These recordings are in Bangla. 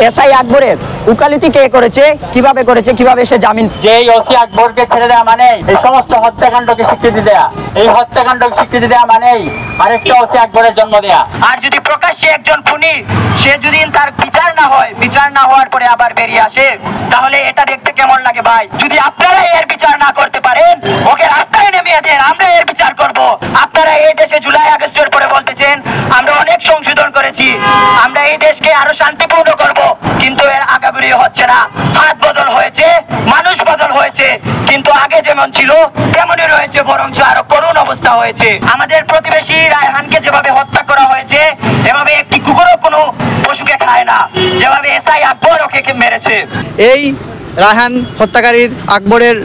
এসআই আকবরের উকালতি কে করেছে, কিভাবে করেছে, কিভাবে সে জামিন? যে ওসি আকবরকে ছেড়ে দেওয়া মানে এই সমস্ত হত্যাকাণ্ডকে স্বীকৃতি দেয়া, এই হত্যাকাণ্ডকে স্বীকৃতি দেওয়া মানেই আরেকটা ওসি আকবরের জন্ম দেয়া। আর যদি প্রকাশ্যে একজন খুনি সে যদি তার বিচার না হয়, বিচার না হওয়ার পরে আবার বেরিয়ে আসে, তাহলে এটা দেখতে কেমন লাগে ভাই? যদি আপনারা এর বিচার না করতে পারেন, ওকে রাস্তায় নেমিয়ে দেন, আমরা এর বিচার করব। আপনারা এই দেশে জুলাই আগস্টের পরে বলতেছেন আমরা অনেক সংশোধন করেছি, আমরা এই দেশকে আরো শান্তিপূর্ণ করব, কিন্তু এর আগাগোড়ি হচ্ছে না। হাত বদল হয়েছে, মানুষ বদল হয়েছে, কিন্তু আগে যেমন ছিল তেমনই রয়েছে, বরঞ্চ আরো করুণ অবস্থা হয়েছে। আমাদের প্রতিবেশী রায়হানকে যেভাবে হত্যা করা হয়েছে, এভাবে একটি কুকুরও কোনো পশুকে খায় না, যেভাবে এসআই আকবর ওকে মেরেছে। এই রায়হান হত্যাকারীর আকবরের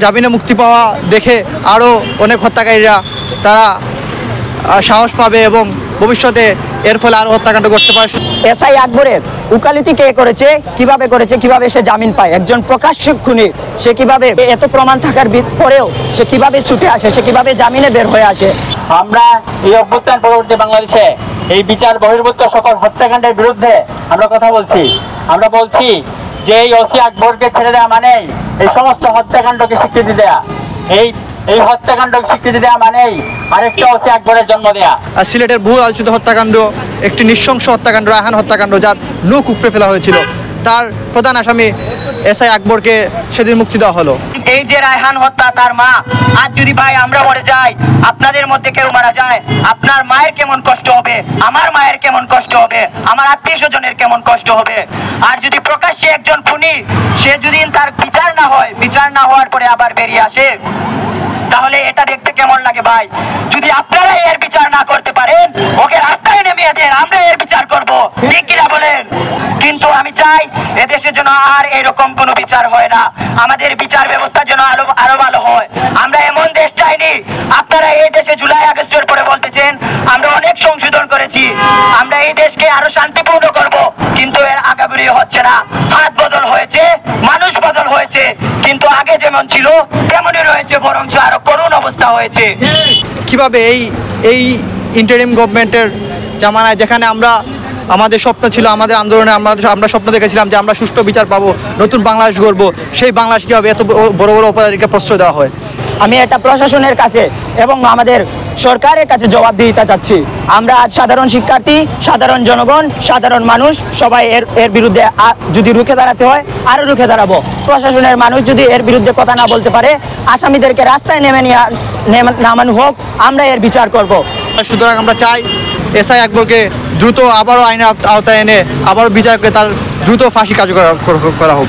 জামিনে মুক্তি পাওয়া দেখে আরও অনেক হত্যাকারীরা তারা সাহস পাবে এবং ভবিষ্যতে এর ফলে আরো হত্যাকাণ্ড করতে পারে। এসআই আকবরের উকালতি কে করেছে, কিভাবে করেছে, কিভাবে সে জামিন পায়? একজন প্রকাশ্য খুনি সে কিভাবে, এত প্রমাণ থাকার পরেও সে কিভাবে ছুটে আসে, সে কিভাবে জামিনে বের হয়ে আসে? আমরা এই অভ্যুত্থান পরবর্তী বাংলাদেশে এই বিচার বহির্ভূত সকল হত্যাকাণ্ডের বিরুদ্ধে আমরা কথা বলছি। আমরা বলছি যে এই ওসি আকবরকে ছেড়ে দেওয়া মানেই এই সমস্ত হত্যাকাণ্ডকে স্বীকৃতি দেয়া, এই হত্যাকাণ্ডকে স্বীকৃতি দেওয়া মানেই আরেকটা ওসি আকবরের জন্ম দেয়া। আর সিলেটের বহু আলোচিত হত্যাকাণ্ড একটি নৃশংস হত্যাকাণ্ড, রায়হান হত্যাকাণ্ড, যার নখ উপড়ে ফেলা হয়েছিল, তার প্রধান আসামি এসআই আকবরকে সেদিন মুক্তি দেওয়া হলো। এই যে রায়হান হত্যা, তার মা, আজ যদি ভাই আমরা মরে যাই, আপনাদের মধ্যে কেউ মারা যায়, আপনার মায়ের কেমন কষ্ট হবে, আমার মায়ের কেমন কষ্ট হবে, আমার আত্মীয় স্বজনের কেমন কষ্ট হবে। আর যদি প্রকাশ্যে একজন খুনি সে যদি তার বিচার না হয়, বিচার না হওয়ার পরে আবার বেরিয়ে আসে, তাহলে এটা দেখতে কেমন লাগে ভাই? যদি আপনারা এর বিচার না করতে পারেন, ওকে রাস্তায় নেমিয়ে দেন, আমরা এর বিচার করব, ঠিক কিনা বলেন? কিন্তু আমি চাই এদেশে যেন আর এরকম কোনো বিচার হয় না, আমাদের বিচার ব্যবস্থা যেন আরো ভালো হয়। আমরা এমন দেশ চাইনি। আপনারা এই দেশে জুলাই আগস্টের পরে বলতেছেন আমরা অনেক সংশোধন করেছি, আমরা এই দেশকে আরো শান্তিপূর্ণ করব, কিন্তু এর আগাগোড়ি হচ্ছে না। হাত বদল হয়েছে, মানুষ বদল হয়েছে, কিন্তু আগে যেমন ছিল তেমনই রয়েছে, বরঞ্চ আরো করুণ অবস্থা হয়েছে। কিভাবে এই ইন্টারিম গভর্নমেন্টের জামানায়, যেখানে আমাদের স্বপ্ন ছিল, আমাদের আন্দোলনে আমরা স্বপ্ন দেখেছিলাম যে আমরা সুষ্ঠু বিচার পাবো, নতুন বাংলাদেশ গড়ব, সেই বাংলাদেশ কীভাবে এত বড় বড় অপরাধীকে প্রশ্রয় দেওয়া হয়? আমি এটা প্রশাসনের কাছে এবং আমাদের সরকারের কাছে জবাবদিহিতা চাচ্ছি। আমরা আজ সাধারণ শিক্ষার্থী, সাধারণ জনগণ, সাধারণ মানুষ সবাই এর বিরুদ্ধে যদি রুখে দাঁড়াতে হয় আরো রুখে দাঁড়াবো। প্রশাসনের মানুষ যদি এর বিরুদ্ধে কথা না বলতে পারে, আসামিদেরকে রাস্তায় নামানো হোক, আমরা এর বিচার করব। সুতরাং আমরা চাই এসআই আকবরকে দ্রুত আবারও আইনের আওতায় এনে আবারও বিচারকে তার দ্রুত ফাঁসি কার্যকর করা হোক।